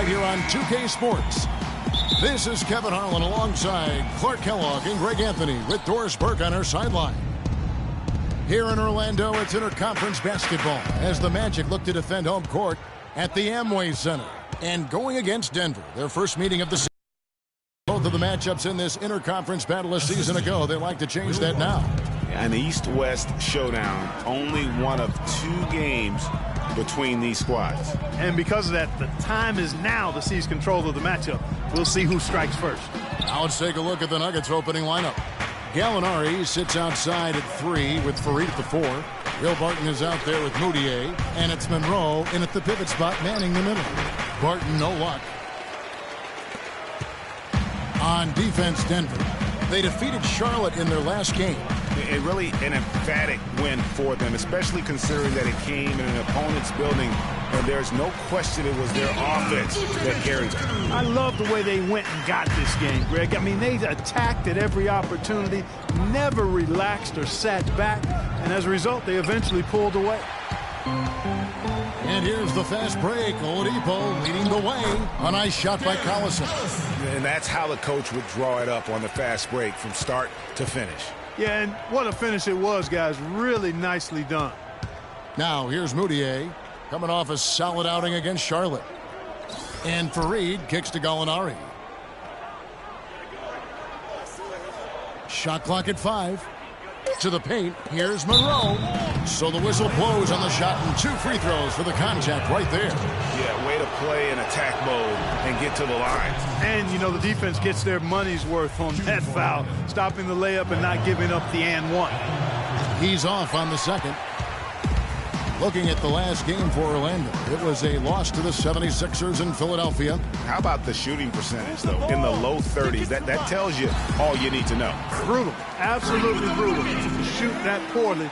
right here on 2K Sports. This is Kevin Harlan alongside Clark Kellogg and Greg Anthony with Doris Burke on our sideline. Here in Orlando, it's interconference basketball as the Magic look to defend home court at the Amway Center. And going against Denver, their first meeting of the season. Both of the matchups in this interconference battle a season ago, they like to change that now. An East-West showdown, only one of 2 games between these squads. And because of that, the time is now to seize control of the matchup. We'll see who strikes first. Now let's take a look at the Nuggets opening lineup. Gallinari sits outside at 3 with Fareed at the 4. Will Barton is out there with Mudiay, and it's Monroe in at the pivot spot manning the middle. Barton, no luck. On defense, Denver. They defeated Charlotte in their last game. And really an emphatic win for them, especially considering that it came in an opponent's building, and there's no question it was their offense that carried them. I love the way they went and got this game, Greg. I mean, they attacked at every opportunity, never relaxed or sat back, and as a result, they eventually pulled away. And here's the fast break. Oladipo leading the way. A nice shot by Collison. And that's how the coach would draw it up on the fast break from start to finish. Yeah, and what a finish it was, guys. Really nicely done. Now, here's Mudiay coming off a solid outing against Charlotte. And Fareed kicks to Gallinari. Shot clock at 5. To the paint, here's Monroe. So the whistle blows on the shot and 2 free throws for the contact right there. Yeah, way to play in attack mode and get to the line. And, you know, the defense gets their money's worth on that foul, stopping the layup and not giving up the and one. He's off on the second. Looking at the last game for Orlando, it was a loss to the 76ers in Philadelphia. How about the shooting percentage, though? In the low 30s. That tells you all you need to know. Brutal. Absolutely brutal. To shoot that poorly,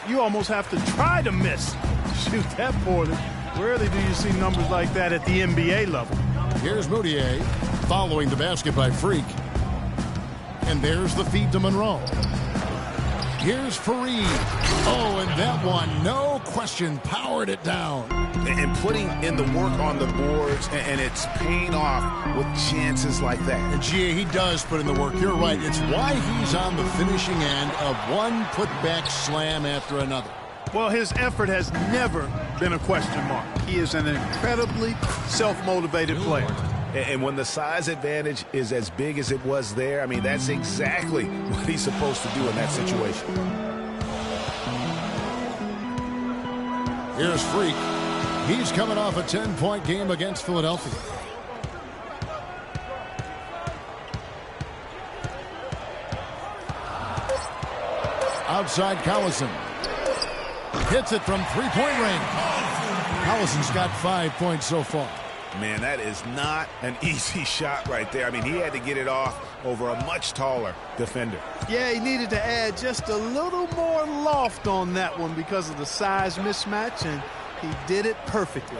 you almost have to try to miss. Shoot that poorly. Rarely do you see numbers like that at the NBA level. Here's Mudiay following the basket by Freak. And there's the feed to Monroe. Here's Fareed. Oh, and that one, no question, powered it down. And putting in the work on the boards, and it's paying off with chances like that. And G.A., he does put in the work. You're right. It's why he's on the finishing end of one putback slam after another. Well, his effort has never been a question mark. He is an incredibly self-motivated player. And when the size advantage is as big as it was there, I mean, that's exactly what he's supposed to do in that situation. Here's Freak. He's coming off a 10-point game against Philadelphia. Outside Collison. Hits it from three-point range. Collison's got 5 points so far. Man, that is not an easy shot right there. I mean, he had to get it off over a much taller defender. Yeah, he needed to add just a little more loft on that one because of the size mismatch, and he did it perfectly.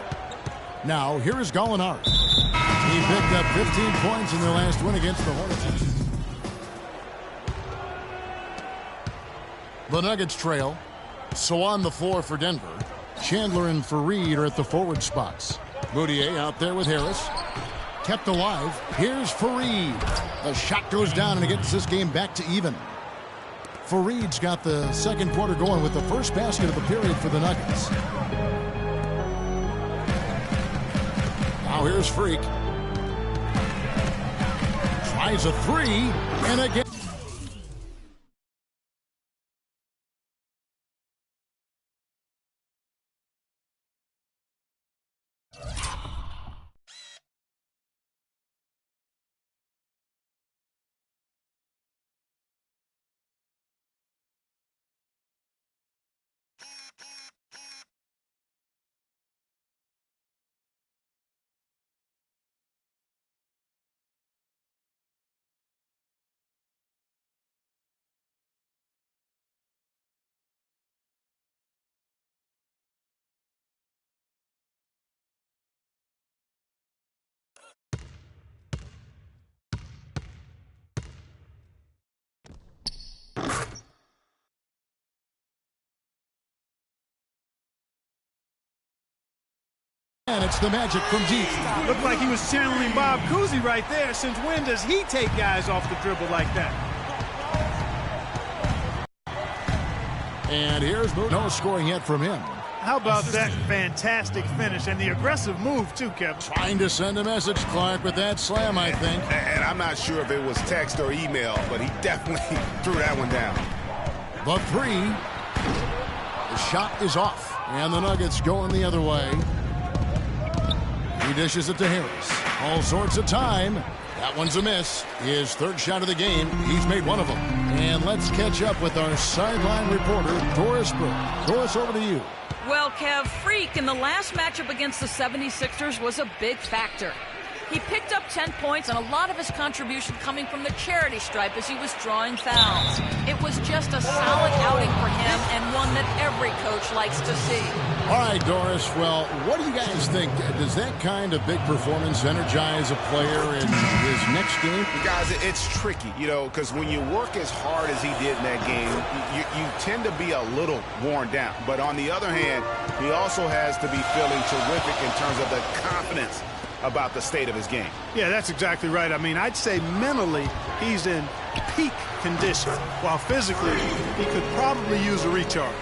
Now, here is Gallinari. He picked up 15 points in their last win against the Hornets. The Nuggets trail. So on the floor for Denver, Chandler and Fareed are at the forward spots. Mudiay out there with Harris. Kept alive. Here's Fareed. The shot goes down and it gets this game back to even. Fareed's got the second quarter going with the first basket of the period for the Nuggets. Now here's Freak. Tries a 3 and again. And it's the Magic from deep. Looked like he was channeling Bob Cousy right there. Since when does he take guys off the dribble like that? And here's no scoring yet from him. How about that fantastic finish and the aggressive move, too, Kevin? Trying to send a message, Clark, with that slam, I think. And I'm not sure if it was text or email, but he definitely threw that one down. The three. The shot is off, and the Nuggets going the other way. He dishes it to Harris. All sorts of time. That one's a miss. His third shot of the game. He's made one of them. And let's catch up with our sideline reporter, Doris Burke. Doris, over to you. Well, Kev, Freak in the last matchup against the 76ers was a big factor. He picked up 10 points and a lot of his contribution coming from the charity stripe as he was drawing fouls. It was just a solid outing for him and one that every coach likes to see. All right, Doris. Well, what do you guys think? Does that kind of big performance energize a player in his next game? Guys, it's tricky, because when you work as hard as he did in that game, you tend to be a little worn down. But on the other hand, he also has to be feeling terrific in terms of the confidence about the state of his game. Yeah, that's exactly right. I mean, I'd say mentally he's in peak condition, while physically he could probably use a recharge.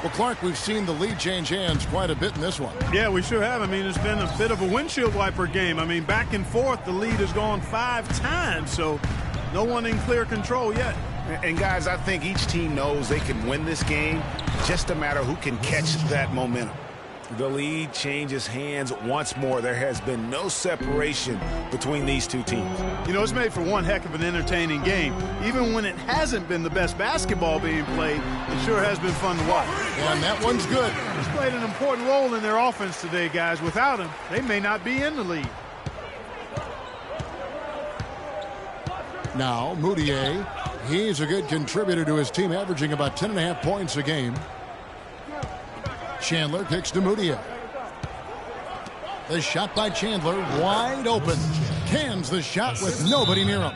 Well, Clark, we've seen the lead change hands quite a bit in this one. Yeah, we sure have. I mean, it's been a bit of a windshield wiper game. I mean, back and forth, the lead has gone 5 times, so no one in clear control yet. And, guys, I think each team knows they can win this game, just a matter who can catch that momentum. The lead changes hands once more. There has been no separation between these two teams. It's made for one heck of an entertaining game. Even when it hasn't been the best basketball being played, it sure has been fun to watch. And that one's good. He's played an important role in their offense today, guys. Without him, they may not be in the lead. Now, Moutier, he's a good contributor to his team, averaging about 10.5 points a game. Chandler kicks to Moutier. The shot by Chandler, wide open. Cans the shot with nobody near him.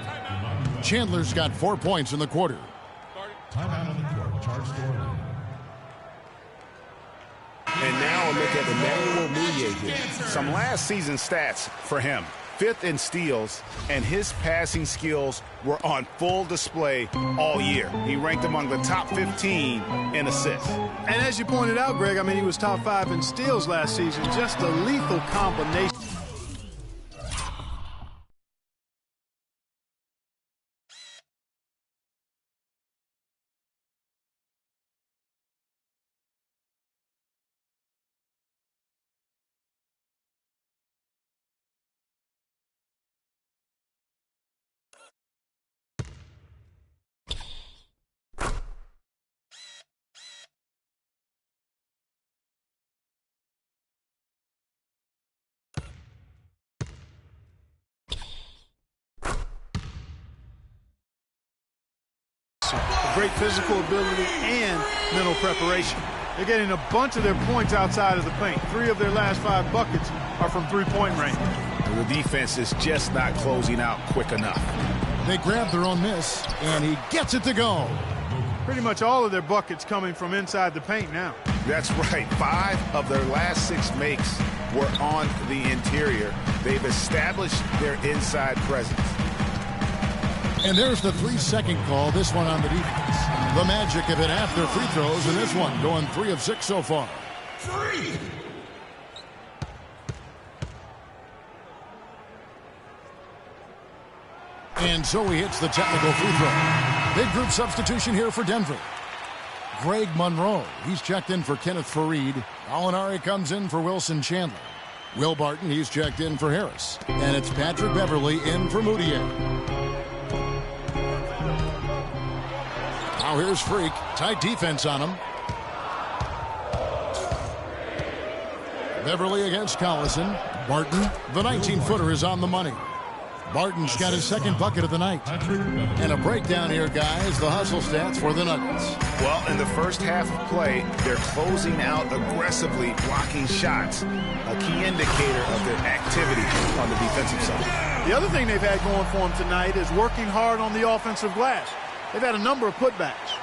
Chandler's got 4 points in the quarter. Timeout on the court. Charge score. And now a look at Emmanuel Mudiay here. Some last season stats for him. 5th in steals, and his passing skills were on full display all year. He ranked among the top 15 in assists. And as you pointed out, Greg, I mean, he was top 5 in steals last season. Just a lethal combination. Great physical ability and mental preparation. They're getting a bunch of their points outside of the paint. 3 of their last 5 buckets are from three-point range. The defense is just not closing out quick enough. They grab their own miss, and he gets it to go. Pretty much all of their buckets coming from inside the paint now. That's right. 5 of their last 6 makes were on the interior. They've established their inside presence. And there's the 3-second call, this one on the defense. The Magic have hit half their free throws in this one, going 3 of 6 so far. 3. And so he hits the technical free throw. Big group substitution here for Denver. Greg Monroe, he's checked in for Kenneth Faried. Alinari comes in for Wilson Chandler. Will Barton, he's checked in for Harris. And it's Patrick Beverly in for Moutier. Now here's Freak. Tight defense on him. Beverly against Collison. Barton, the 19-footer, is on the money. Barton's got his 2nd bucket of the night. And a breakdown here, guys. The hustle stats for the Nuggets. Well, in the first half of play, they're closing out aggressively, blocking shots. A key indicator of their activity on the defensive side. The other thing they've had going for them tonight is working hard on the offensive glass. They've had a number of putbacks.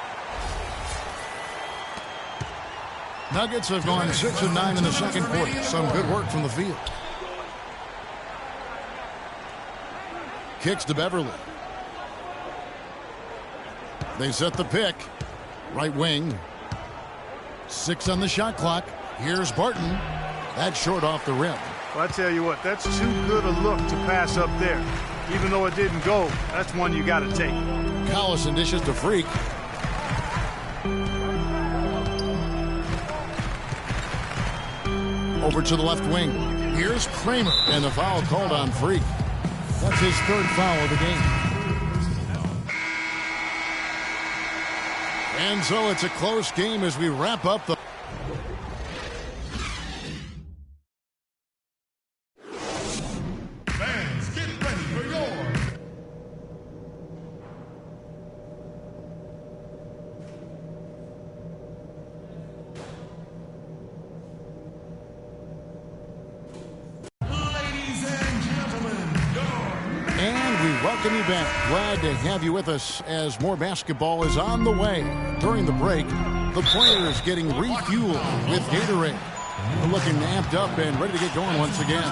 Nuggets have gone 6 of 9 in the second quarter. Some good work from the field. Kicks to Beverly. They set the pick. Right wing. 6 on the shot clock. Here's Barton. That's short off the rim. Well, I tell you what, that's too good a look to pass up there. Even though it didn't go, that's one you got to take. Collison dishes to Freak. Over to the left wing. Here's Kramer, and the foul called on Freak. That's his third foul of the game. And so it's a close game as we wrap up the... Fans, get ready for your welcome you back. Glad to have you with us as more basketball is on the way. During the break, the players getting refueled with Gatorade. They're looking amped up and ready to get going once again.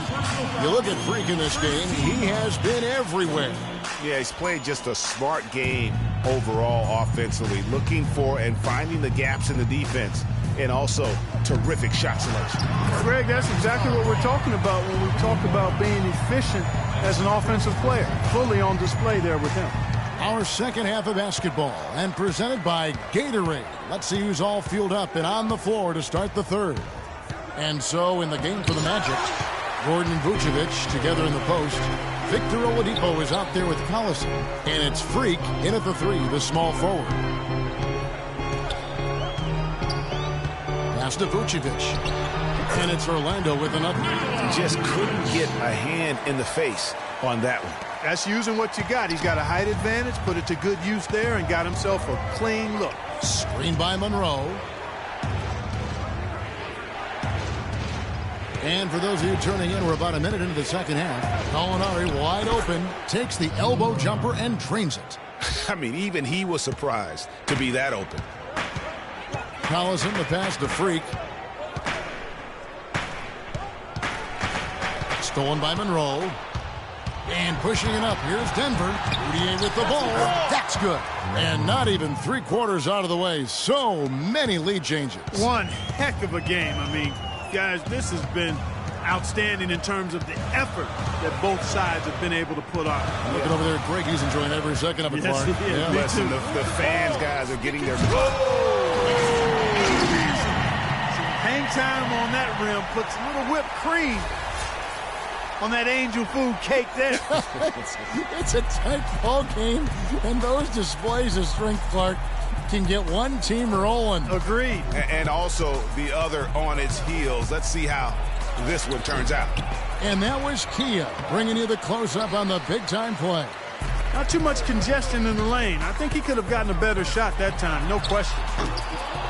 You look at Freak in this game, he has been everywhere. Yeah, he's played just a smart game overall offensively, looking for and finding the gaps in the defense, and also terrific shot selection. Greg, that's exactly what we're talking about when we talk about being efficient as an offensive player. Fully on display there with him. Our second half of basketball, and presented by Gatorade. Let's see who's all fueled up and on the floor to start the third. And so in the game for the Magic, Gordon and Vucevic together in the post. Victor Oladipo is out there with Collison. And it's Freak in at the three, the small forward. Pass to Vucevic. And it's Orlando with another. Just couldn't get a hand in the face on that one. That's using what you got. He's got a height advantage, put it to good use there, and got himself a clean look. Screen by Monroe. And for those of you turning in, we're about a minute into the second half. Gallinari wide open, takes the elbow jumper and drains it. I mean, even he was surprised to be that open. Collison, the pass to Freak. Stolen by Monroe. And pushing it up. Here's Denver. Mudiay with the ball. That's good. And not even 3/4 out of the way. So many lead changes. One heck of a game. I mean, guys, this has been outstanding in terms of the effort that both sides have been able to put on. Looking over there at Greg, he's enjoying every second of it, Clark. Yeah. Listen, the fans, guys, are getting their... Hang time on that rim puts a little whipped cream on that angel food cake there. It's a tight ball game, and those displays of strength, Clark, can get one team rolling. Agreed. And also the other on its heels. Let's see how this one turns out. And that was Kia bringing you the close-up on the big-time play. Not too much congestion in the lane. I think he could have gotten a better shot that time, no question.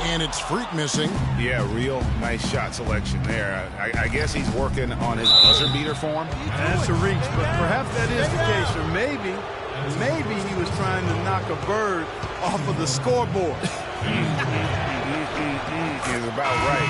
And it's Freak missing. Yeah, real nice shot selection there. I guess he's working on his buzzer beater form. That's a reach, but perhaps that is the case. Or maybe he was trying to knock a bird off of the scoreboard. He's about right.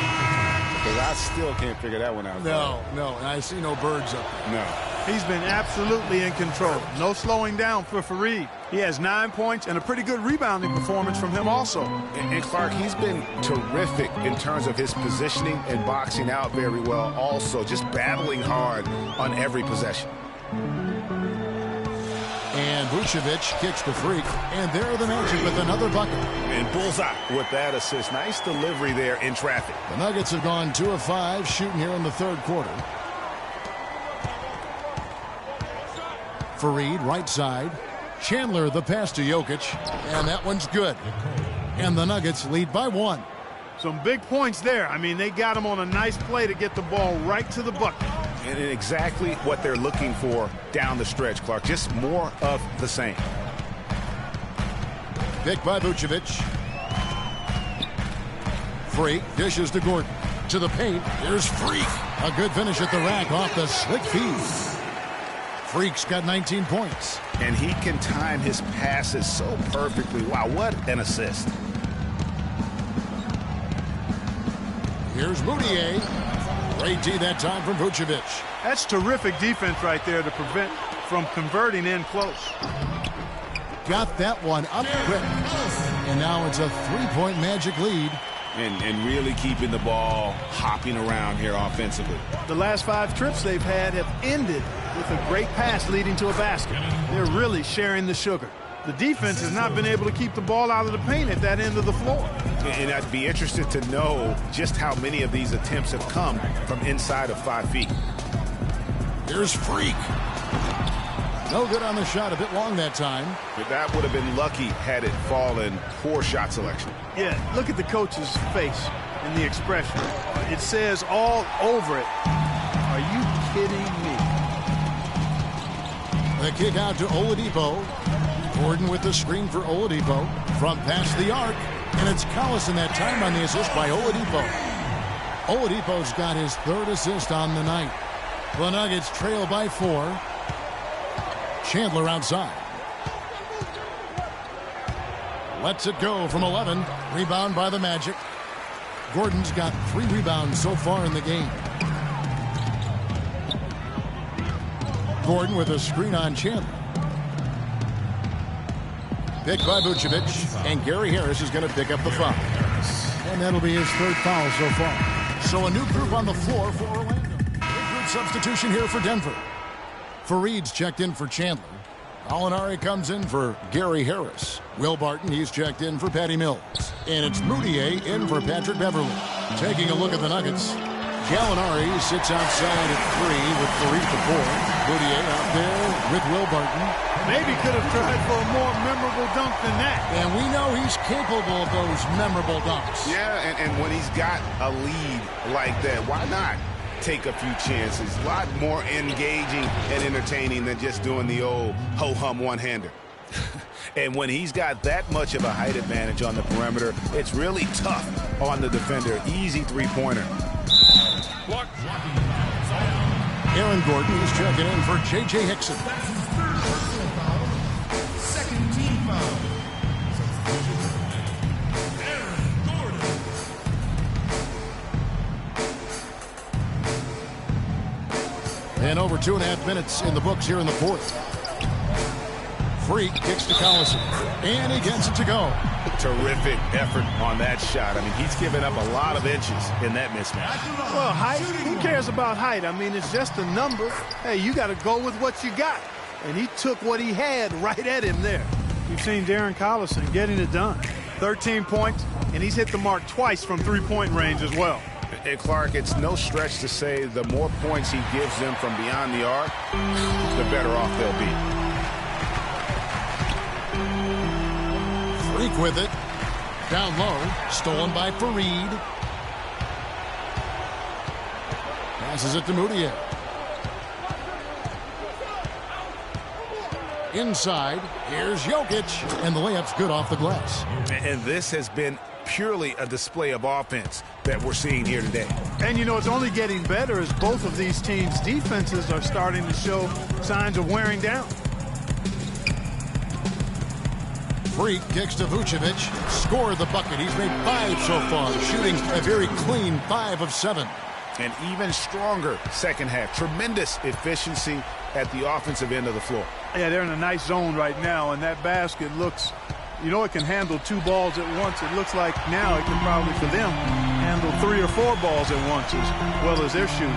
Because I still can't figure that one out. No, and I see no birds up there. No. He's been absolutely in control. No slowing down for Fareed. He has 9 points and a pretty good rebounding performance from him also. And Clark, he's been terrific in terms of his positioning and boxing out very well. Also, just battling hard on every possession. And Vucevic kicks the Freak, and there are the Magic with another bucket. And bullseye with that assist. Nice delivery there in traffic. The Nuggets have gone 2 of 5 shooting here in the third quarter. Fareed, right side. Chandler, the pass to Jokic, and that one's good. And the Nuggets lead by 1. Some big points there. I mean, they got him on a nice play to get the ball right to the bucket. And exactly what they're looking for down the stretch, Clark. Just more of the same. Pick by Vucevic. Freak dishes to Gordon. To the paint. Here's Freak. A good finish at the rack off the slick feed. Freak's got 19 points. And he can time his passes so perfectly. Wow, what an assist. Here's Moutier. Great D that time from Vucevic. That's terrific defense right there to prevent from converting in close. Got that one up quick. And now it's a three-point Magic lead. And really keeping the ball hopping around here offensively. The last 5 trips they've had have ended with a great pass leading to a basket. They're really sharing the sugar. The defense has not been able to keep the ball out of the paint at that end of the floor. And I'd be interested to know just how many of these attempts have come from inside of 5 feet. Here's Freak. No good on the shot, a bit long that time. But that would have been lucky had it fallen. Poor shot selection. Yeah, look at the coach's face and the expression. It says all over it, "Are you kidding me?" The kick out to Oladipo. Gordon with the screen for Oladipo. From past the arc. And it's Collison that time on the assist by Oladipo. Oladipo's got his 3rd assist on the night. The Nuggets trail by 4. Chandler outside. Lets it go from 11. Rebound by the Magic. Gordon's got 3 rebounds so far in the game. Gordon with a screen on Chandler. Picked by Vucevic. And Gary Harris is going to pick up the foul. And that'll be his 3rd foul so far. So a new group on the floor for Orlando. Group substitution here for Denver. Fareed's checked in for Chandler. Alinari comes in for Gary Harris. Will Barton, he's checked in for Patty Mills. And it's Moutier in for Patrick Beverly. Taking a look at the Nuggets. Gallinari sits outside at 3 with Fareed at 4. Moutier out there with Will Barton. Maybe could have tried for a more memorable dunk than that. And we know he's capable of those memorable dunks. Yeah, and when he's got a lead like that, why not take a few chances? A lot more engaging and entertaining than just doing the old ho-hum one-hander. And when he's got that much of a height advantage on the perimeter, it's really tough on the defender. Easy three-pointer. Aaron Gordon is checking in for J.J. Hickson. That's his 3rd personal foul. 2nd team foul. Aaron Gordon. And over 2.5 minutes in the books here in the 4th. Freak kicks to Collison. And he gets it to go. Terrific effort on that shot. I mean, he's given up a lot of inches in that mismatch. Well, height, who cares about height? I mean, it's just a number. Hey, you got to go with what you got. And he took what he had right at him there. You've seen Darren Collison getting it done. 13 points, and he's hit the mark twice from 3-point range as well. And Clark, it's no stretch to say the more points he gives them from beyond the arc, the better off they'll be. Freak with it. Down low. Stolen by Fareed. Passes it to Moutier. Inside. Here's Jokic. And the layup's good off the glass. And this has been purely a display of offense that we're seeing here today. And, you know, it's only getting better as both of these teams' defenses are starting to show signs of wearing down. Freak kicks to Vucevic. Scored the bucket. He's made 5 so far, shooting a very clean 5 of 7. An even stronger second half. Tremendous efficiency at the offensive end of the floor. Yeah, they're in a nice zone right now, and that basket looks, you know, it can handle 2 balls at once. It looks like now it can probably, for them, handle 3 or 4 balls at once as well as they're shooting.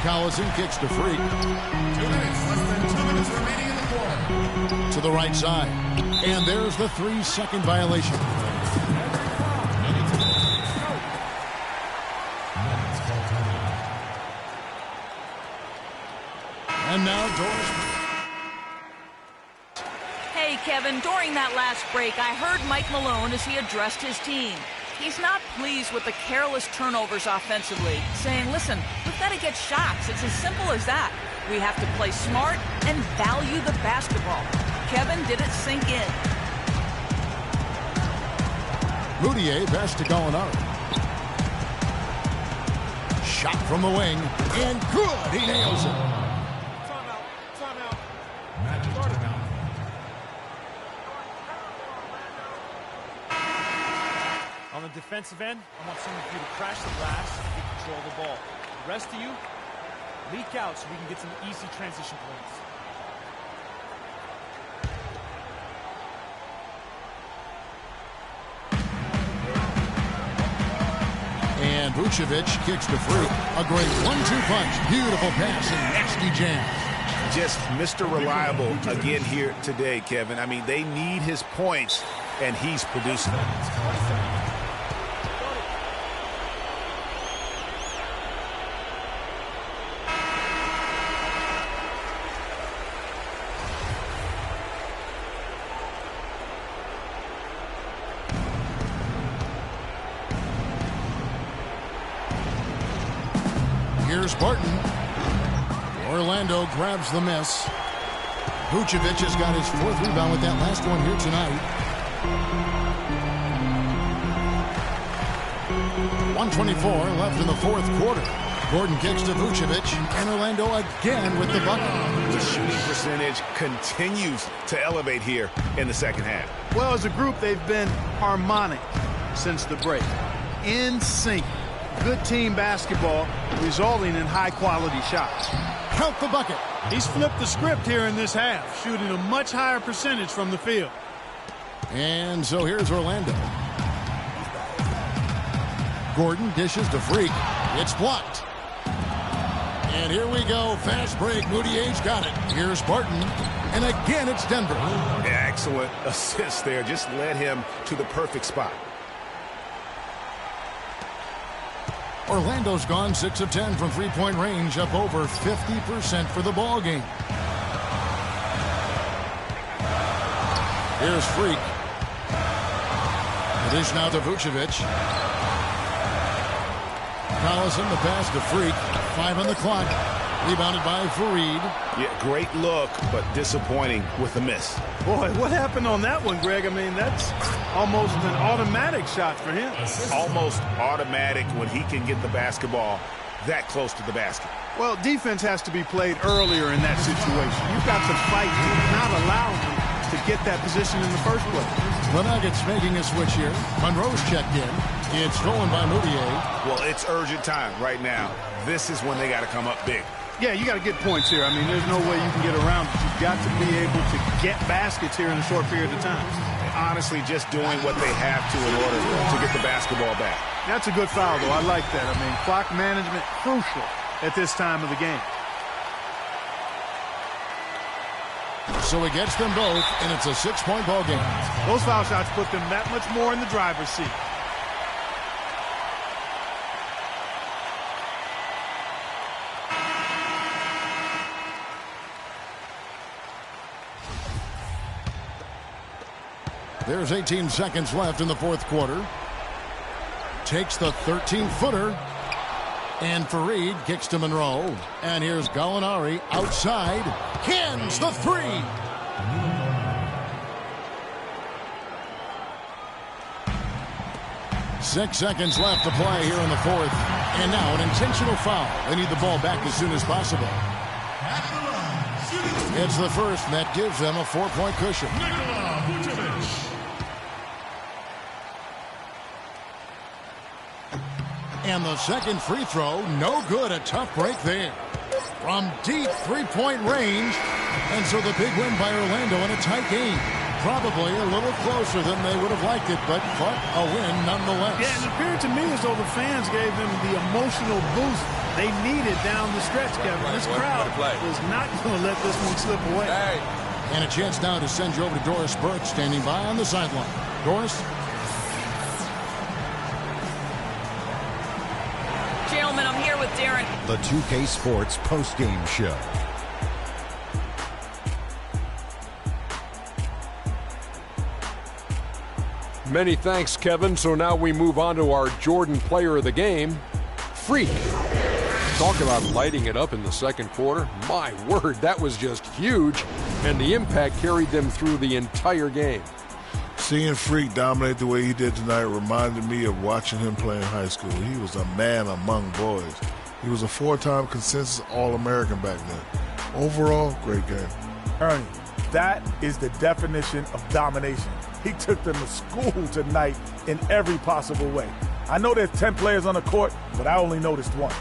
Collison kicks to Freak. 2 minutes, less than 2 minutes remaining in the quarter. To the right side. And there's the 3-second violation. And now Doris. Hey, Kevin, during that last break, I heard Mike Malone as he addressed his team. He's not pleased with the careless turnovers offensively, saying, listen, we've got to get shots. It's as simple as that. We have to play smart and value the basketball. Kevin, did it sink in? Moutier pass to Gallinari. Shot from the wing. And good. He nails it. Magic timeout. On the defensive end, I want some of you to crash the glass and get control of the ball. The rest of you, leak out so we can get some easy transition points. And Vucevic kicks to Freak. A great 1-2 punch. Beautiful pass and nasty jam. Just Mr. Reliable again here today, Kevin. I mean, they need his points, and he's producing them. Here's Barton. Orlando grabs the miss. Vucevic has got his 4th rebound with that last one here tonight. 1:24 left in the 4th quarter. Gordon kicks to Vucevic, and Orlando again with the bucket. The shooting percentage continues to elevate here in the second half. Well, as a group, they've been harmonic since the break. In sync. Good team basketball, resulting in high-quality shots. Count the bucket. He's flipped the script here in this half, shooting a much higher percentage from the field. And so here's Orlando. Gordon dishes to Freak. It's blocked. And here we go. Fast break. Moutier's got it. Here's Barton. And again, it's Denver. Excellent assist there. Just led him to the perfect spot. Orlando's gone 6 of 10 from three-point range, up over 50% for the ball game. Here's Freak. The dish now to Vucevic. Collison, the pass to Freak. 5 on the clock. Rebounded by Fareed. Yeah, great look, but disappointing with the miss. Boy, what happened on that one, Greg? I mean, that's almost an automatic shot for him. Almost automatic when he can get the basketball that close to the basket. Well, defense has to be played earlier in that situation. You've got to fight to not allow them to get that position in the first place. The Nuggets making a switch here. Monroe's checked in. It's stolen by Moutier. Well, it's urgent time right now. This is when they got to come up big. Yeah, you got to get points here. I mean, there's no way you can get around it. You've got to be able to get baskets here in a short period of time. Honestly, just doing what they have to in order to get the basketball back. That's a good foul, though. I like that. I mean, clock management crucial at this time of the game. So he gets them both, and it's a 6-point ball game. Those foul shots put them that much more in the driver's seat. There's 18 seconds left in the 4th quarter. Takes the 13-footer. And Fareed kicks to Monroe. And here's Gallinari outside. Cans the 3. Six seconds left to play here in the 4th. And now an intentional foul. They need the ball back as soon as possible. It's the first, and that gives them a 4-point cushion. And the second free throw, no good. A tough break there. From deep three-point range. And so the big win by Orlando in a tight game. Probably a little closer than they would have liked it, but a win nonetheless. Yeah, it appeared to me as though the fans gave them the emotional boost they needed down the stretch, Kevin. This crowd is not going to let this one slip away. And a chance now to send you over to Doris Burke, standing by on the sideline. Doris? Gentlemen, I'm here with Darren. The 2K Sports postgame show. Many thanks, Kevin. So now we move on to our Jordan player of the game, Freak. Talk about lighting it up in the second quarter. My word, that was just huge. And the impact carried them through the entire game. Seeing Freak dominate the way he did tonight reminded me of watching him play in high school. He was a man among boys. He was a 4-time consensus All-American back then. Overall, great game. Ernie, that is the definition of domination. He took them to school tonight in every possible way. I know there's 10 players on the court, but I only noticed one.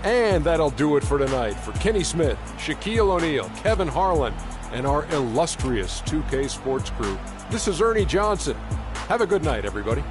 And that'll do it for tonight. For Kenny Smith, Shaquille O'Neal, Kevin Harlan, and our illustrious 2K Sports crew, this is Ernie Johnson. Have a good night, everybody.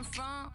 From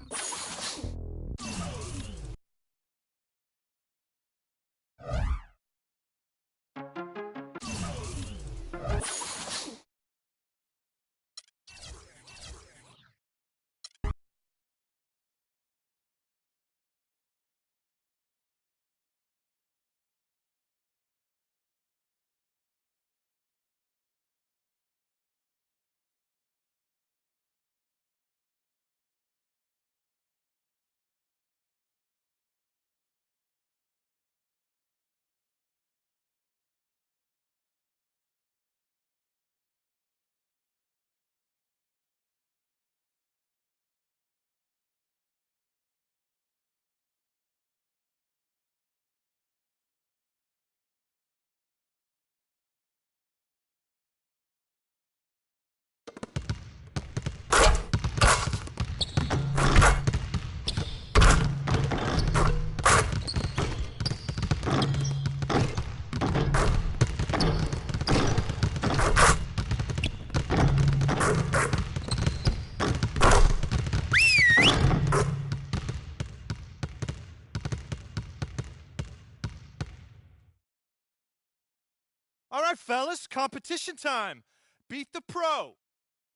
All right, fellas, competition time. Beat the pro.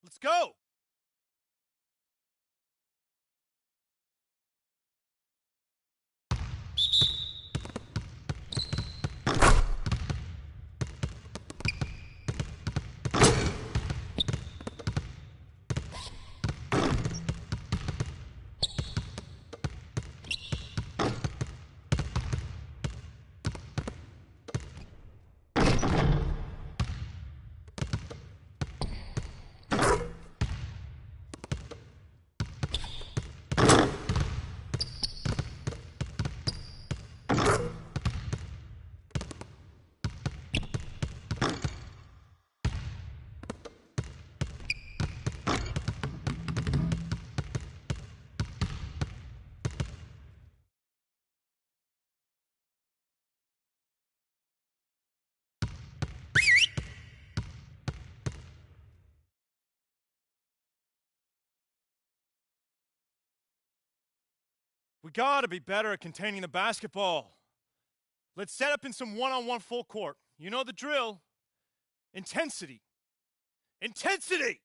Let's go. We gotta be better at containing the basketball. Let's set up in some one-on-one full court. You know the drill. Intensity. Intensity!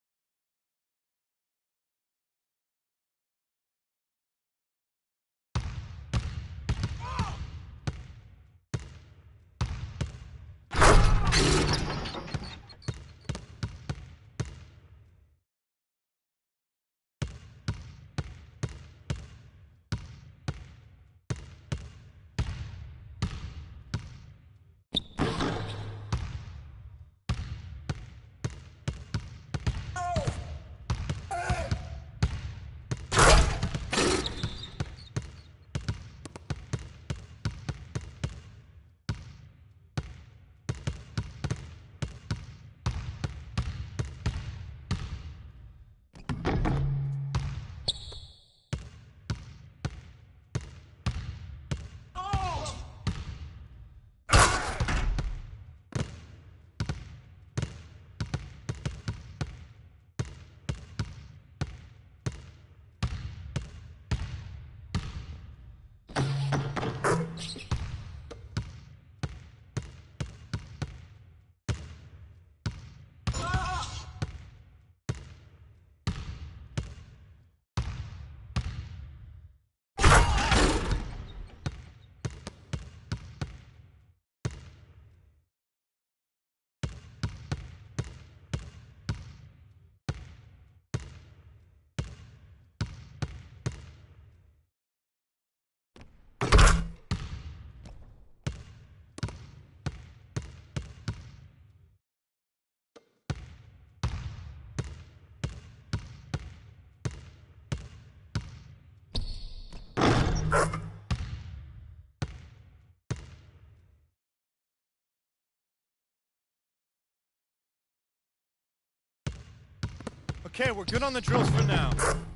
Okay, we're good on the drills for now.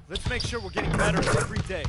Let's make sure we're getting better every day.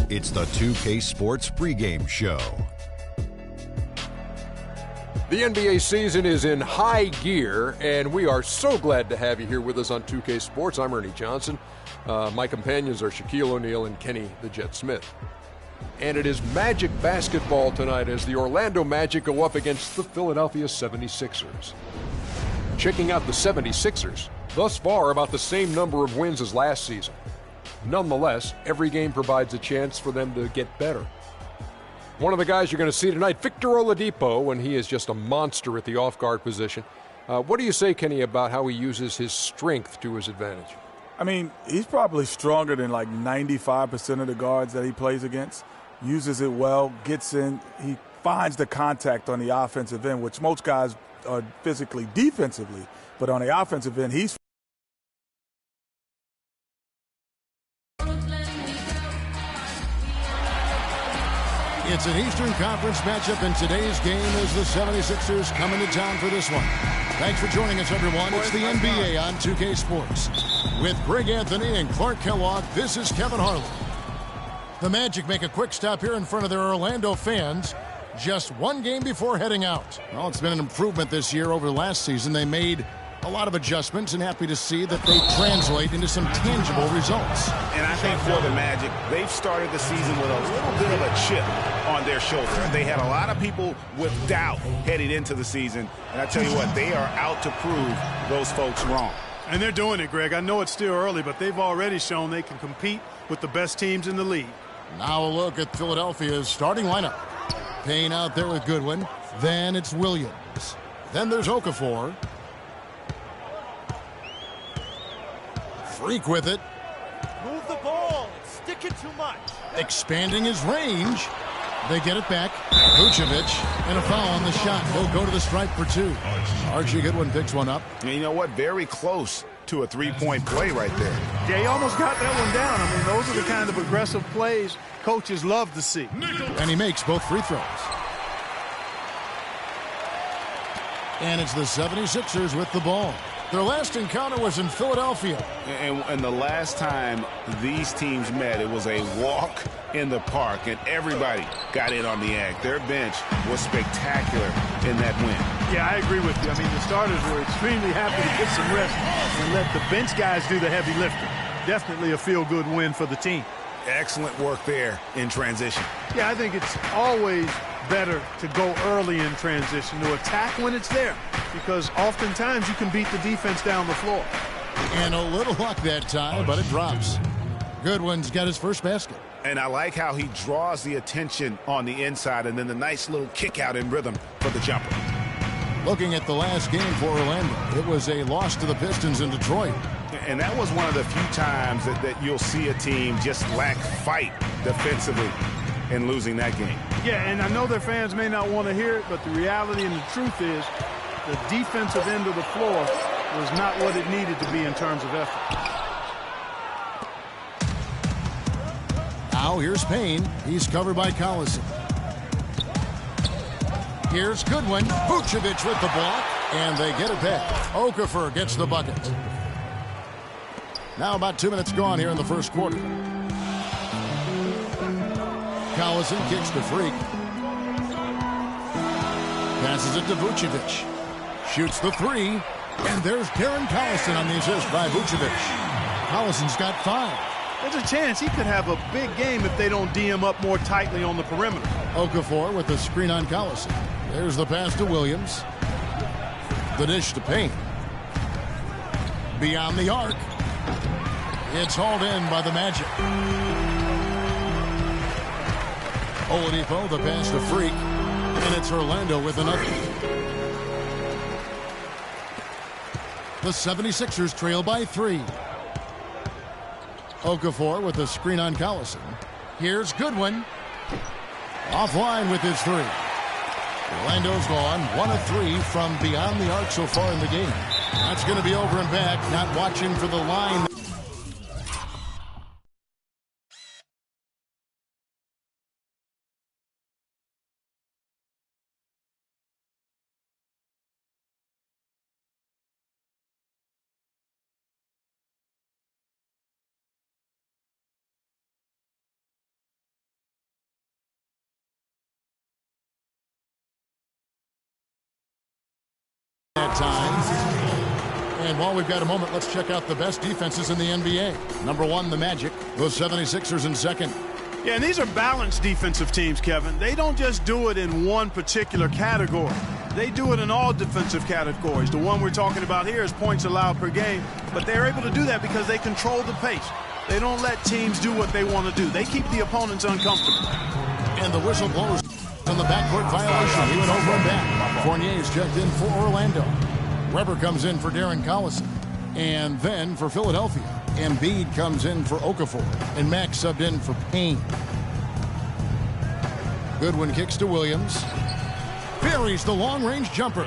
It's the 2K Sports pregame show. The NBA season is in high gear, and we are so glad to have you here with us on 2K Sports. I'm Ernie Johnson. My companions are Shaquille O'Neal and Kenny the Jet Smith. And it is Magic basketball tonight as the Orlando Magic go up against the Philadelphia 76ers. Checking out the 76ers, thus far about the same number of wins as last season. Nonetheless, every game provides a chance for them to get better. One of the guys you're going to see tonight, Victor Oladipo, and he is just a monster at the off-guard position. What do you say, Kenny, about how he uses his strength to his advantage? I mean, he's probably stronger than like 95% of the guards that he plays against. Uses it well, gets in. He finds the contact on the offensive end, which most guys are physically defensively. But on the offensive end, he's It's an Eastern Conference matchup, and today's game is the 76ers coming to town for this one. Thanks for joining us, everyone. It's the NBA on 2K Sports. With Greg Anthony and Clark Kellogg, this is Kevin Harlan. The Magic make a quick stop here in front of their Orlando fans just one game before heading out. Well, it's been an improvement this year over last season. They made a lot of adjustments, and happy to see that they translate into some tangible results. And I think for the Magic, they've started the season with a little bit of a chip on their shoulder. They had a lot of people with doubt heading into the season, and I tell you what, they are out to prove those folks wrong. And they're doing it, Greg. I know it's still early, but they've already shown they can compete with the best teams in the league. Now a look at Philadelphia's starting lineup. Payne out there with Goodwin. Then it's Williams. Then there's Okafor. Freak with it. Move the ball. It's sticking too much. Expanding his range. They get it back. Vucevic, and a foul on the shot. He'll go to the stripe for two. Archie Goodwin picks one up. And you know what? Very close to a three-point play right there. Yeah, he almost got that one down. I mean, those are the kind of aggressive plays coaches love to see. And he makes both free throws. And it's the 76ers with the ball. Their last encounter was in Philadelphia. And the last time these teams met, it was a walk in the park, and everybody got in on the act. Their bench was spectacular in that win. Yeah, I agree with you. I mean, the starters were extremely happy to get some rest and let the bench guys do the heavy lifting. Definitely a feel-good win for the team. Excellent work there in transition. Yeah, I think it's always better to go early in transition, to attack when it's there, because oftentimes you can beat the defense down the floor. And a little luck that time, but it drops. Goodwin's got his first basket. And I like how he draws the attention on the inside, and then the nice little kick out in rhythm for the jumper. Looking at the last game for Orlando, it was a loss to the Pistons in Detroit. And that was one of the few times that you'll see a team just lack fight defensively. in losing that game. Yeah, and I know their fans may not want to hear it, but the reality and the truth is the defensive end of the floor was not what it needed to be in terms of effort. Now here's Payne. He's covered by Collison. Here's Goodwin. Vucevic with the block, and they get it back. Okafor gets the bucket. Now about 2 minutes gone here in the first quarter. Collison kicks to Freak. Passes it to Vucevic. Shoots the three, and there's Darren Collison on the assist by Vucevic. Collison's got 5. There's a chance he could have a big game if they don't D him up more tightly on the perimeter. Okafor with the screen on Collison. There's the pass to Williams. The dish to Payne. Beyond the arc. It's hauled in by the Magic. Oladipo, the pass to Freak. And it's Orlando with another. The 76ers trail by 3. Okafor with the screen on Collison. Here's Goodwin. Offline with his 3. Orlando's gone 1 of 3 from beyond the arc so far in the game. That's going to be over and back. Not watching for the line. Times. And while we've got a moment, let's check out the best defenses in the NBA. Number 1, the Magic. Those 76ers in second. Yeah, and these are balanced defensive teams, Kevin. They don't just do it in one particular category. They do it in all defensive categories. The one we're talking about here is points allowed per game, but they're able to do that because they control the pace. They don't let teams do what they want to do. They keep the opponents uncomfortable. And the whistle blows on the backcourt violation. He went over and back. Fournier's checked in for Orlando. Weber comes in for Darren Collison. And then for Philadelphia, Embiid comes in for Okafor. And Max subbed in for Payne. Goodwin kicks to Williams. Buries the long-range jumper.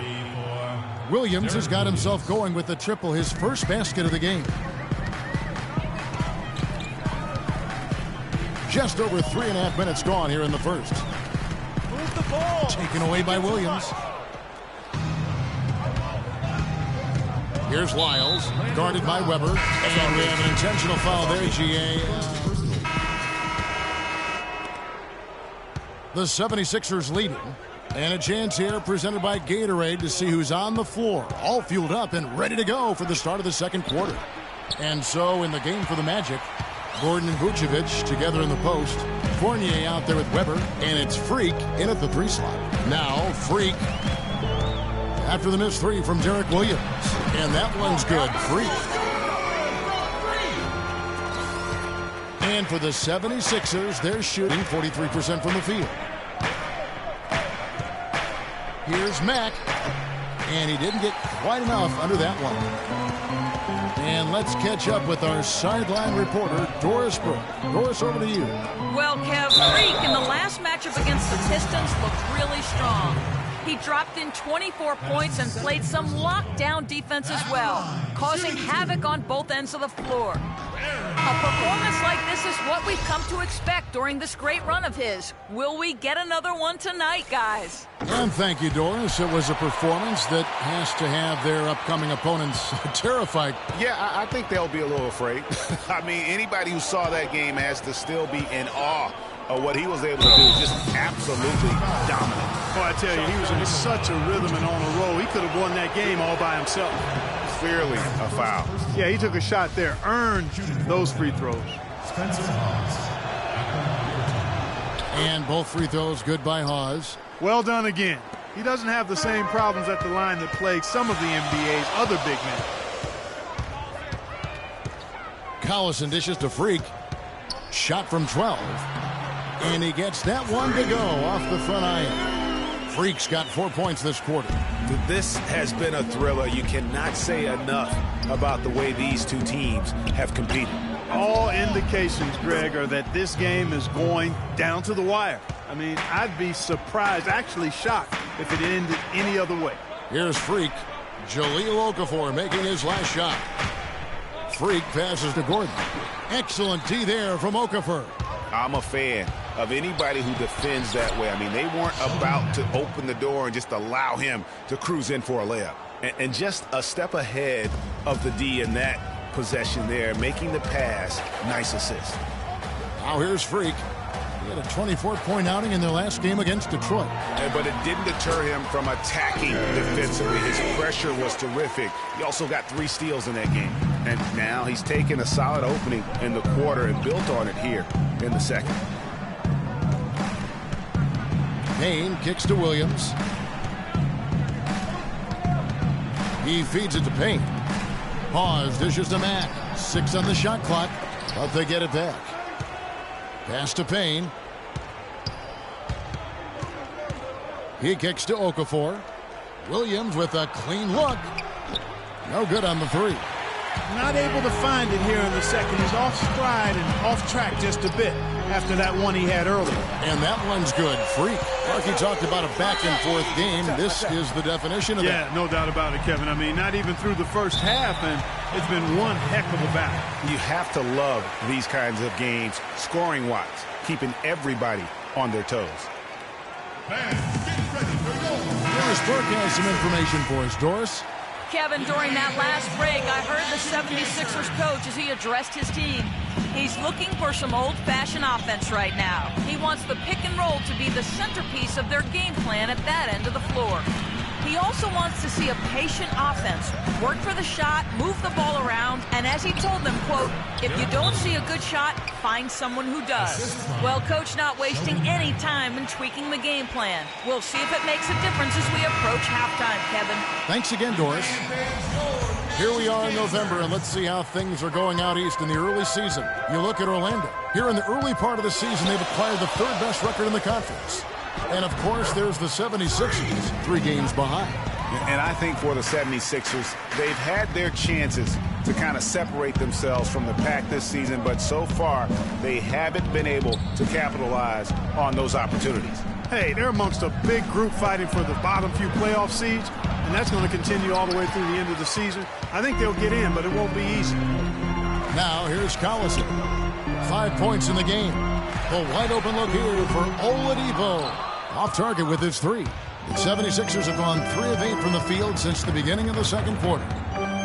Williams has got himself going with the triple, his first basket of the game. Just over 3.5 minutes gone here in the first. Move the ball. Taken away by Williams. Here's Lyles, guarded by Weber. And we have an intentional foul there, GA. The 76ers leading. And a chance here presented by Gatorade to see who's on the floor. All fueled up and ready to go for the start of the second quarter. And so in the game for the Magic, Gordon and Vucevic together in the post. Fournier out there with Weber. And it's Freak in at the 3 slot. Now Freak after the missed 3 from Derek Williams. And that one's good. Freak. And for the 76ers, they're shooting 43% from the field. Here's Mack. And he didn't get quite enough under that one. And let's catch up with our sideline reporter, Doris Burke. Doris, over to you. Well, Kev, Freak in the last matchup against the Pistons looked really strong. He dropped in 24 points and played some lockdown defense as well, causing havoc on both ends of the floor. A performance like this is what we've come to expect during this great run of his. Will we get another one tonight, guys? And thank you, Doris. It was a performance that has to have their upcoming opponents terrified. Yeah, I think they'll be a little afraid. I mean, anybody who saw that game has to still be in awe of what he was able to do. Just absolutely dominant. Oh, I tell you, he was in such a rhythm and on a roll. He could have won that game all by himself. Clearly a foul. Yeah, he took a shot there, earned those free throws. And both free throws good by Hawes. Well done again. He doesn't have the same problems at the line that plague some of the NBA's other big men. Collison dishes to Freak. Shot from 12. And he gets that one to go off the front iron. Freak's got 4 points this quarter. This has been a thriller. You cannot say enough about the way these two teams have competed. All indications, Greg, are that this game is going down to the wire. I mean, I'd be surprised, actually shocked, if it ended any other way. Here's Freak. Jahlil Okafor making his last shot. Freak passes to Gordon. Excellent D there from Okafor. I'm a fan of anybody who defends that way. I mean, they weren't about to open the door and just allow him to cruise in for a layup. And just a step ahead of the D in that possession there, making the pass. Nice assist. Now here's Freak. He had a 24-point outing in their last game against Detroit. But it didn't deter him from attacking defensively. His pressure was terrific. He also got 3 steals in that game. And now he's taken a solid opening in the quarter and built on it here in the second. Payne kicks to Williams. He feeds it to Payne. Pause, dishes to Mack. 6 on the shot clock, but they get it back. Pass to Payne. He kicks to Okafor. Williams with a clean look. No good on the 3. Not able to find it here in the second. He's off stride and off track just a bit after that one he had earlier. And that one's good. Freak. Marky talked about a back-and-forth game. This is the definition of that. Yeah, no doubt about it, Kevin. I mean, not even through the first half, and it's been one heck of a battle. You have to love these kinds of games, scoring-wise, keeping everybody on their toes. Doris Burke has some information for us. Doris? Kevin, during that last break, I heard the 76ers coach as he addressed his team. He's looking for some old-fashioned offense right now. He wants the pick and roll to be the centerpiece of their game plan at that end of the floor. He also wants to see a patient offense, work for the shot, move the ball around, and as he told them, quote, if you don't see a good shot, find someone who does. Well, Coach not wasting any time in tweaking the game plan. We'll see if it makes a difference as we approach halftime, Kevin. Thanks again, Doris. Here we are in November, and let's see how things are going out east in the early season. You look at Orlando. Here in the early part of the season, they've acquired the 3rd best record in the conference. And, of course, there's the 76ers, 3 games behind. And I think for the 76ers, they've had their chances to kind of separate themselves from the pack this season, but so far they haven't been able to capitalize on those opportunities. Hey, they're amongst a big group fighting for the bottom few playoff seeds, and that's going to continue all the way through the end of the season. I think they'll get in, but it won't be easy. Now here's Collison. 5 points in the game. A wide open look here for Oladipo. Off target with his 3. The 76ers have gone 3 of 8 from the field since the beginning of the second quarter.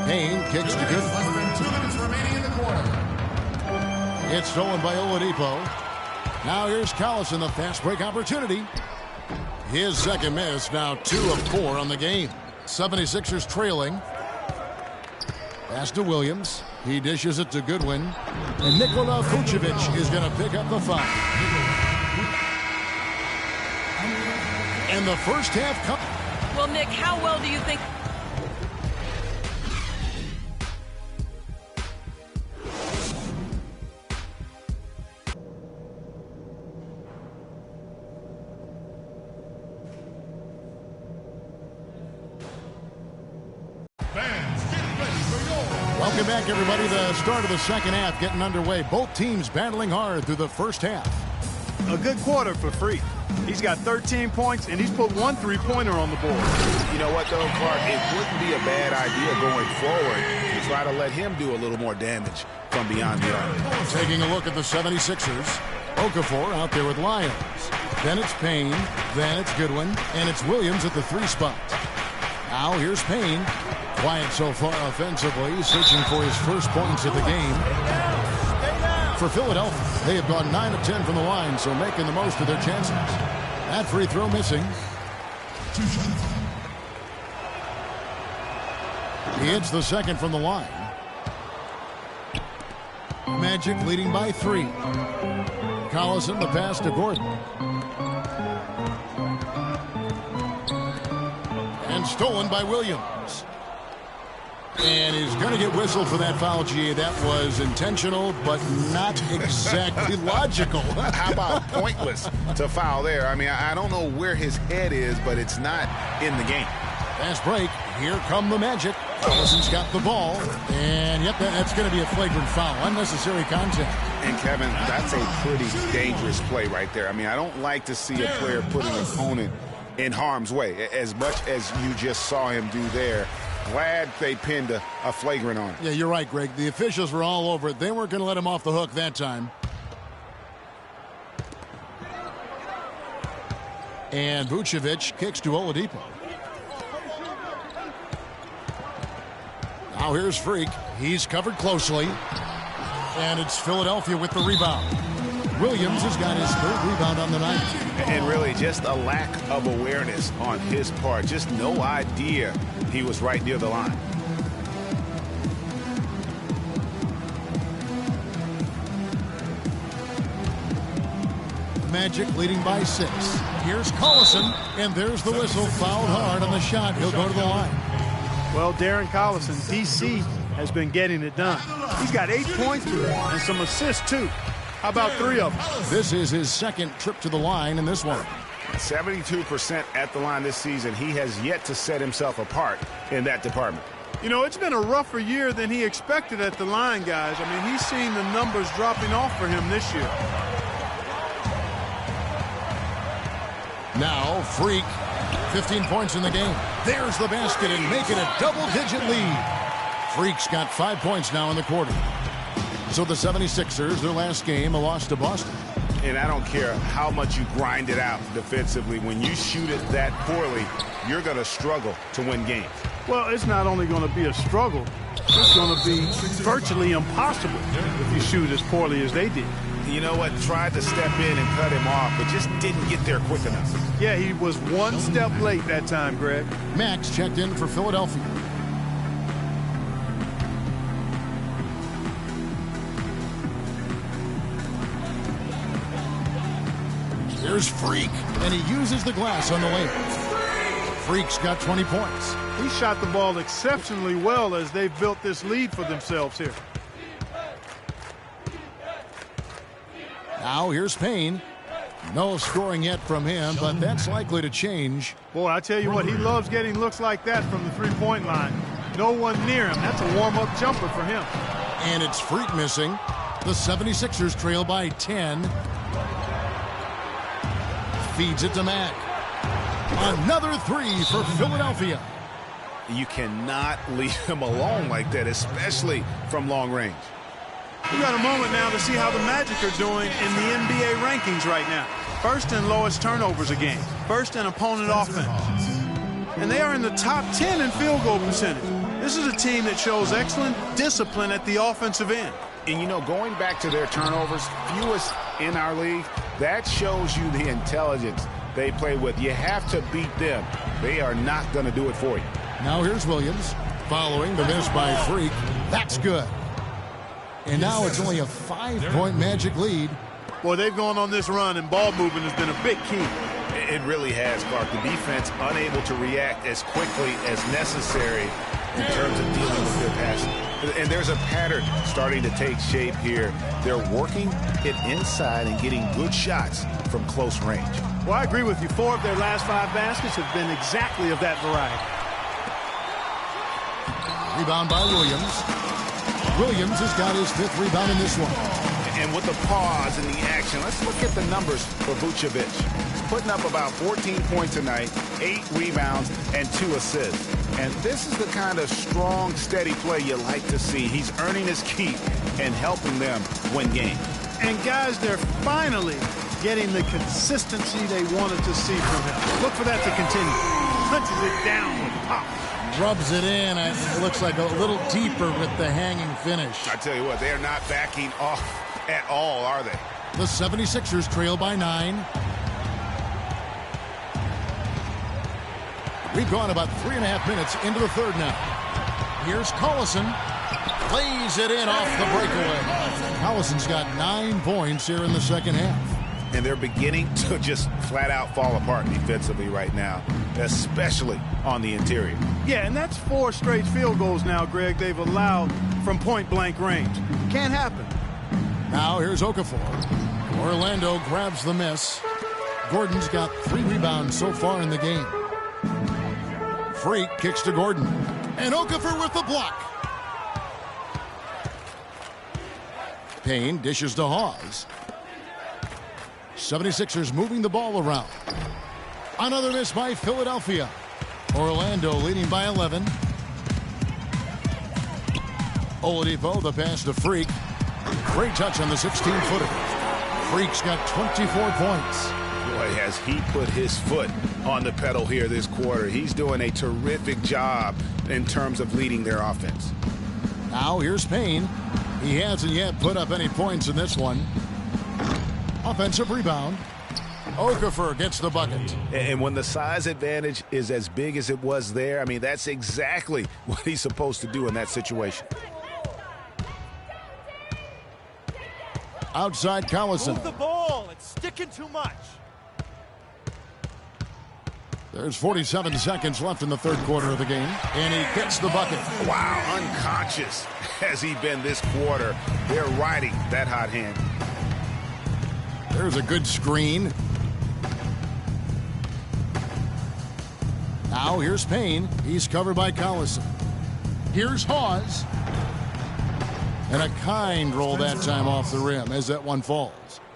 Payne kicks to good. Less than 2 minutes remaining in the quarter. It's stolen by Oladipo. Now here's Collison, the fast break opportunity. His second miss, now 2 of 4 on the game. 76ers trailing. Pass to Williams. He dishes it to Goodwin. And Nikola Vucevic is going to pick up the foul. And the first half. Well, Nick, how well do you think? Welcome back, everybody. The start of the second half getting underway. Both teams battling hard through the first half. A good quarter for Freak. He's got 13 points, and he's put 1 3-pointer on the board. You know what, though, Clark? It wouldn't be a bad idea going forward to try to let him do a little more damage from beyond the arc. Taking a look at the 76ers. Okafor out there with Lyons. Then it's Payne. Then it's Goodwin. And it's Williams at the 3 spot. Now here's Payne. Quiet so far offensively, searching for his first points of the game. For Philadelphia, they have gone 9 of 10 from the line, so making the most of their chances. That free throw missing. He hits the second from the line. Magic leading by 3. Collison, the pass to Gordon. And stolen by Williams. And he's going to get whistled for that foul, G. That was intentional, but not exactly logical. How about pointless to foul there? I mean, I don't know where his head is, but it's not in the game. Fast break. Here come the Magic. Collison's got the ball. And, yep, that's going to be a flagrant foul. Unnecessary contact. And, Kevin, that's a pretty dangerous play right there. I mean, I don't like to see a player put an opponent in harm's way, as much as you just saw him do there. Glad they pinned a flagrant on him. Yeah, you're right, Greg. The officials were all over it. They weren't going to let him off the hook that time. And Vucevic kicks to Oladipo. Now here's Freak. He's covered closely. And it's Philadelphia with the rebound. Williams has got his third rebound on the night. And really just a lack of awareness on his part. Just no idea he was right near the line. Magic leading by 6. Here's Collison, and there's the whistle. Fouled hard on the shot. He'll go to the line. Well, Darren Collison, DC, has been getting it done. He's got 8 points and some assists, too. How about 3 of them? This is his second trip to the line in this one. 72% at the line this season. He has yet to set himself apart in that department. You know, it's been a rougher year than he expected at the line, guys. I mean, he's seen the numbers dropping off for him this year. Now, Freak, 15 points in the game. There's the basket and making a double-digit lead. Freak's got 5 points now in the quarter. So the 76ers, their last game, a loss to Boston. And I don't care how much you grind it out defensively. When you shoot it that poorly, you're going to struggle to win games. Well, it's not only going to be a struggle, it's going to be virtually impossible if you shoot as poorly as they did. You know what? Tried to step in and cut him off, but just didn't get there quick enough. Yeah, he was one step late that time, Greg. Max checked in for Philadelphia. Here's Freak, and he uses the glass on the layup. Freak's got 20 points. He shot the ball exceptionally well as they've built this lead for themselves here. Now here's Payne. No scoring yet from him, but that's likely to change. Boy, I tell you what, he loves getting looks like that from the three-point line. No one near him. That's a warm-up jumper for him. And it's Freak missing. The 76ers trail by 10. Feeds it to Mack. Another 3 for Philadelphia. You cannot leave him alone like that, especially from long range. We got a moment now to see how the Magic are doing in the NBA rankings right now. First in lowest turnovers a game. First in opponent offense. And they are in the top 10 in field goal percentage. This is a team that shows excellent discipline at the offensive end. And, you know, going back to their turnovers, fewest in our league, that shows you the intelligence they play with. You have to beat them. They are not going to do it for you. Now here's Williams following the miss by Freak. That's good. And now it's only a 5-point Magic lead. Boy, they've gone on this run, and ball movement has been a big key. It really has, Clark. The defense unable to react as quickly as necessary in terms of dealing with their passing. And there's a pattern starting to take shape here. They're working it inside and getting good shots from close range. Well, I agree with you. 4 of their last 5 baskets have been exactly of that variety. Rebound by Williams. Williams has got his 5th rebound in this one. And with the pause and the action, let's look at the numbers for Vucevic. He's putting up about 14 points tonight, 8 rebounds, and 2 assists. And this is the kind of strong, steady play you like to see. He's earning his keep and helping them win games. And, guys, they're finally getting the consistency they wanted to see from him. Look for that to continue. Punches it down with pop. Rubs it in. It looks like a little deeper with the hanging finish. I tell you what, they are not backing off at all, are they? The 76ers trail by 9. We've gone about 3.5 minutes into the third now. Here's Collison. Lays it in off the breakaway. Collison's got 9 points here in the second half. And they're beginning to just flat out fall apart defensively right now, especially on the interior. Yeah, and that's 4 straight field goals now, Greg, they've allowed from point-blank range. Can't happen. Now here's Okafor. Orlando grabs the miss. Gordon's got 3 rebounds so far in the game. Freak kicks to Gordon. And Okafor with the block. Payne dishes to Hawes. 76ers moving the ball around. Another miss by Philadelphia. Orlando leading by 11. Oladipo, the pass to Freak. Great touch on the 16-footer. Freak's got 24 points. Boy, has he put his foot on the pedal here this quarter. He's doing a terrific job in terms of leading their offense. Now here's Payne. He hasn't yet put up any points in this one. Offensive rebound. Okafor gets the bucket. And when the size advantage is as big as it was there, I mean, that's exactly what he's supposed to do in that situation. Outside Collison. Move the ball. It's sticking too much. There's 47 seconds left in the third quarter of the game, and he gets the bucket. Wow, unconscious has he been this quarter. They're riding that hot hand. There's a good screen. Now here's Payne. He's covered by Collison. Here's Hawes. And a kind roll that time off the rim as that one falls.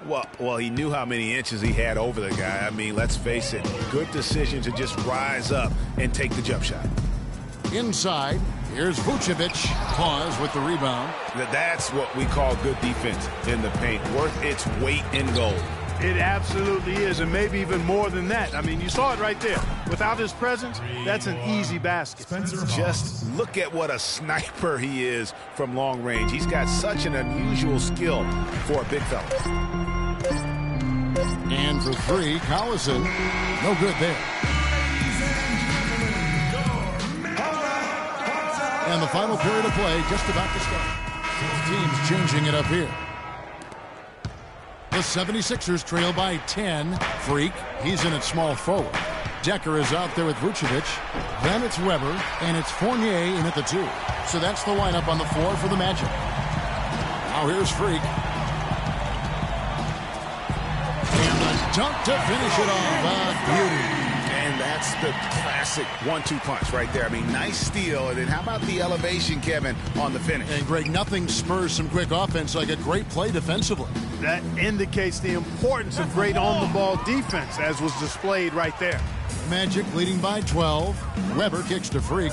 Well, he knew how many inches he had over the guy. I mean, let's face it, good decision to just rise up and take the jump shot. Inside, here's Vucevic. Hawes with the rebound. That's what we call good defense in the paint. Worth its weight in gold. It absolutely is, and maybe even more than that. I mean, you saw it right there. Without his presence, that's an easy basket. Just look at what a sniper he is from long range. He's got such an unusual skill for a big fella. And for three, Collison. No good there. And the final period of play just about to start. Teams changing it up here. The 76ers trail by 10. Freak, he's in at small forward. Decker is out there with Vucevic. Then it's Weber, and it's Fournier in at the 2. So that's the lineup on the floor for the Magic. Now here's Freak. And the dunk to finish it off. Beauty. And that's the classic 1-2 punch right there. I mean, nice steal. And then how about the elevation, Kevin, on the finish? And Greg, nothing spurs some quick offense like a great play defensively. That indicates the importance of great on-the-ball defense, as was displayed right there. Magic leading by 12. Weber kicks to Freak.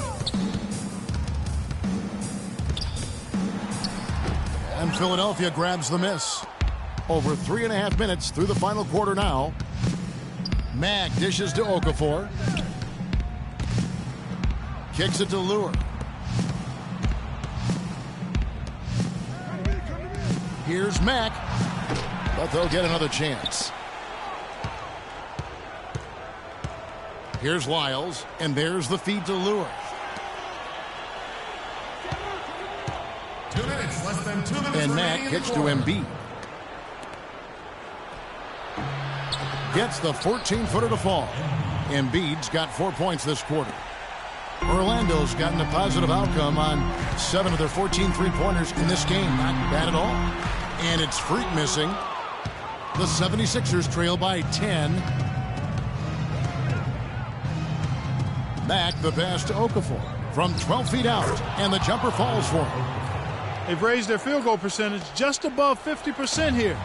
And Philadelphia grabs the miss. Over 3.5 minutes through the final quarter now. Mag dishes to Okafor. Kicks it to Lure. Here's Mack. But they'll get another chance. Here's Lyles. And there's the feed to Lure. 2 minutes, less than 2 minutes. And Mack kicks to Embiid. Gets the 14-footer to fall. Embiid's got 4 points this quarter. Orlando's gotten a positive outcome on 7 of their 14 three-pointers in this game. Not bad at all. And it's Freak missing. The 76ers trail by 10. Back the pass to Okafor from 12 feet out. And the jumper falls for him. They've raised their field goal percentage just above 50% here.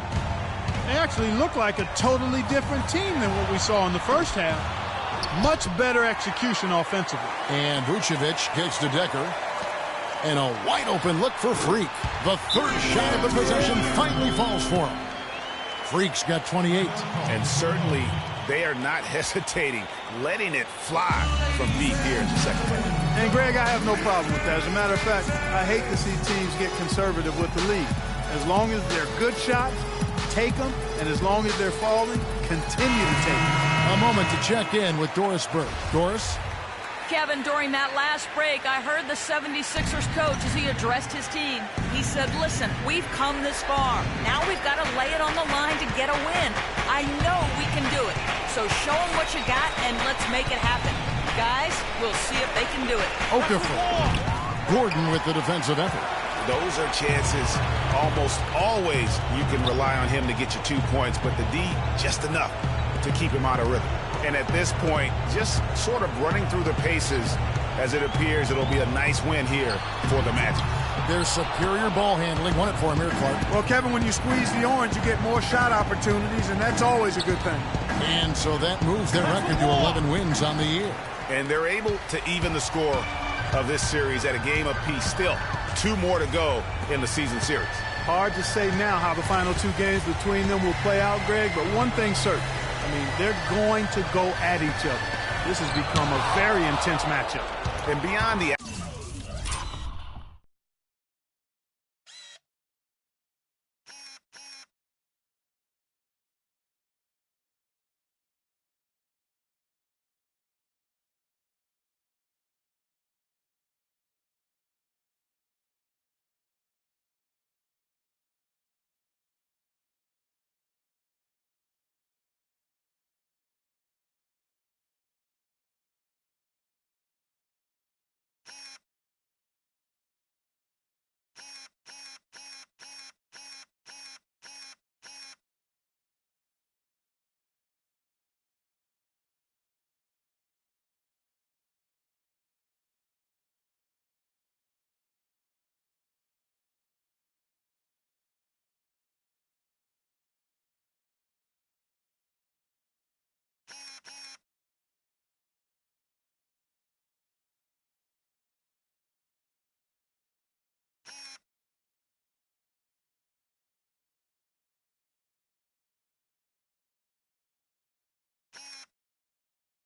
They actually look like a totally different team than what we saw in the first half. Much better execution offensively. And Vucevic kicks to Decker. And a wide-open look for Freak. The third shot of the possession finally falls for him. Freak's got 28. And certainly they are not hesitating, letting it fly from deep here in the second half. And, Greg, I have no problem with that. As a matter of fact, I hate to see teams get conservative with the lead. As long as they're good shots, take them, and as long as they're falling, continue to take them. A moment to check in with Doris Burke. Doris? Kevin, during that last break, I heard the 76ers coach as he addressed his team. He said, listen, we've come this far. Now we've got to lay it on the line to get a win. I know we can do it. So show them what you got, and let's make it happen. Guys, we'll see if they can do it. Okafor. Gordon with the defensive effort. Those are chances almost always you can rely on him to get you 2 points, but the D, just enough to keep him out of rhythm. And at this point, just sort of running through the paces as it appears it'll be a nice win here for the Magic. Their superior ball handling won it for him here, Clark. Well, Kevin, when you squeeze the orange, you get more shot opportunities, and that's always a good thing. And so that moves their record to 11 wins on the year. And they're able to even the score of this series at a game apiece. Still, 2 more to go in the season series. Hard to say now how the final 2 games between them will play out, Greg, but one thing's certain. I mean, they're going to go at each other. This has become a very intense matchup. And beyond the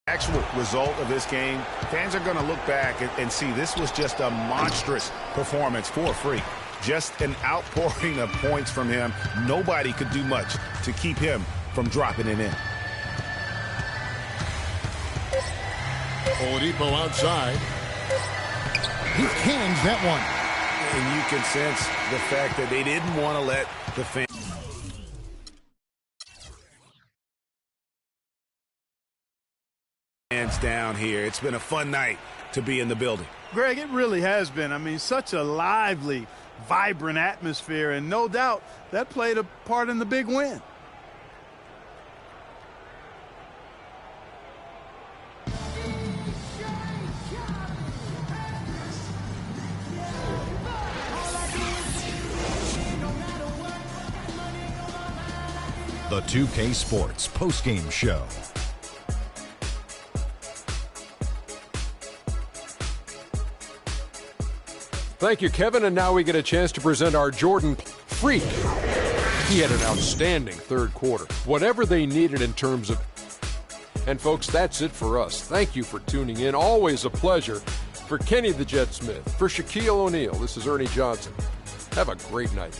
actual result of this game, fans are going to look back and see this was just a monstrous performance for Freak. Just an outpouring of points from him. Nobody could do much to keep him from dropping it in. Oladipo outside. He cans that one. And you can sense the fact that they didn't want to let the fans down here. It's been a fun night to be in the building. Greg, it really has been. I mean, such a lively, vibrant atmosphere, and no doubt that played a part in the big win. The 2K Sports postgame show. Thank you, Kevin. And now we get a chance to present our Jordan Freak. He had an outstanding third quarter. Whatever they needed in terms of... And, folks, that's it for us. Thank you for tuning in. Always a pleasure. For Kenny the Jet Smith, for Shaquille O'Neal, this is Ernie Johnson. Have a great night.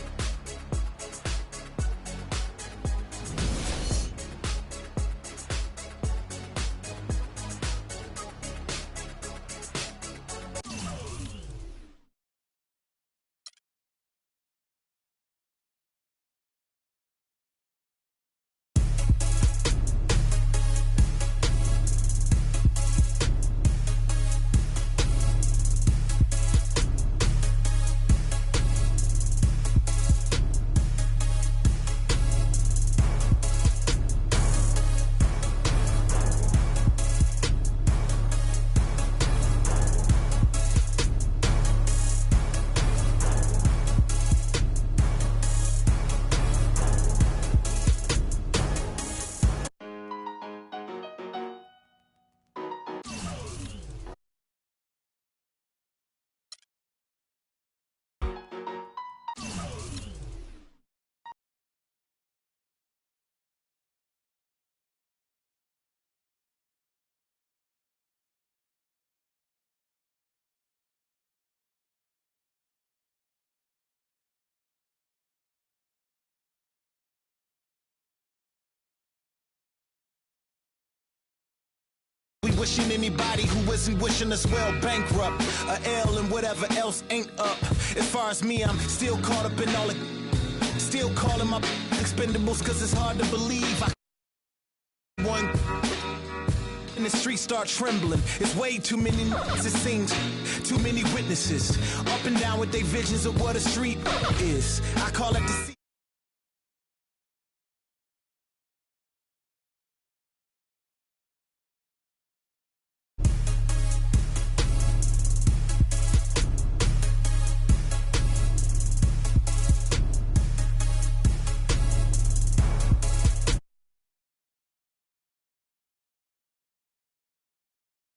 We wishing anybody who isn't wishing us well bankrupt. A L and whatever else ain't up. As far as me, I'm still caught up in all it. Still calling my expendables cause it's hard to believe. One in the street start trembling. It's way too many it seems. Too many witnesses. Up and down with their visions of what a street is. I call it the